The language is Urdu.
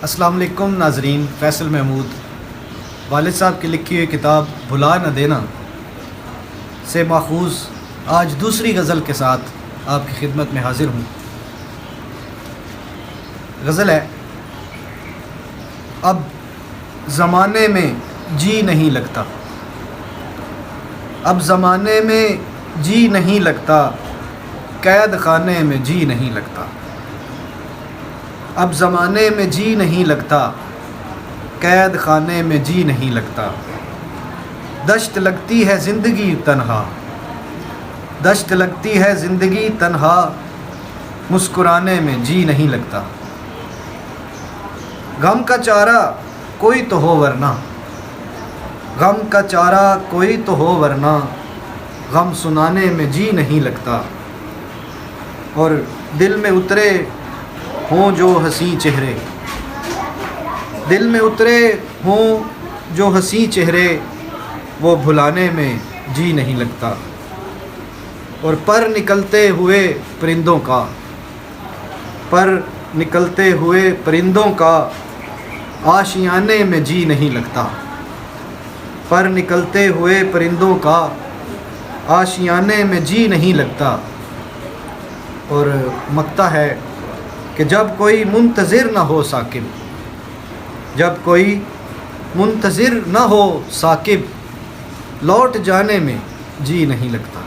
السلام علیکم ناظرین، فیصل محمود والد صاحب کی لکھی ہوئی کتاب بھلا نہ دینا سے ماخوذ آج دوسری غزل کے ساتھ آپ کی خدمت میں حاضر ہوں۔ غزل ہے: اب زمانے میں جی نہیں لگتا، اب زمانے میں جی نہیں لگتا، قید خانے میں جی نہیں لگتا۔ اب زمانے میں جی نہیں لگتا، قید خانے میں جی نہیں لگتا۔ دشت لگتی ہے زندگی تنہا، دشت لگتی ہے زندگی تنہا، مسکرانے میں جی نہیں لگتا۔ غم کا چارہ کوئی تو ہو ورنہ، غم کا چارہ کوئی تو ہو ورنہ، غم سنانے میں جی نہیں لگتا۔ اور دل میں اترے ہوں جو حسین چہرے، دل میں اترے ہوں جو حسین چہرے، وہ بھلانے میں جی نہیں لگتا۔ اور پر نکلتے ہوئے پرندوں کا، پر نکلتے ہوئے پرندوں کا، آشیانے میں جی نہیں لگتا۔ پر نکلتے ہوئے پرندوں کا، آشیانے میں جی نہیں لگتا۔ اور مقطع ہے کہ جب کوئی منتظر نہ ہو ثاقب، جب کوئی منتظر نہ ہو ثاقب، لوٹ جانے میں جی نہیں لگتا۔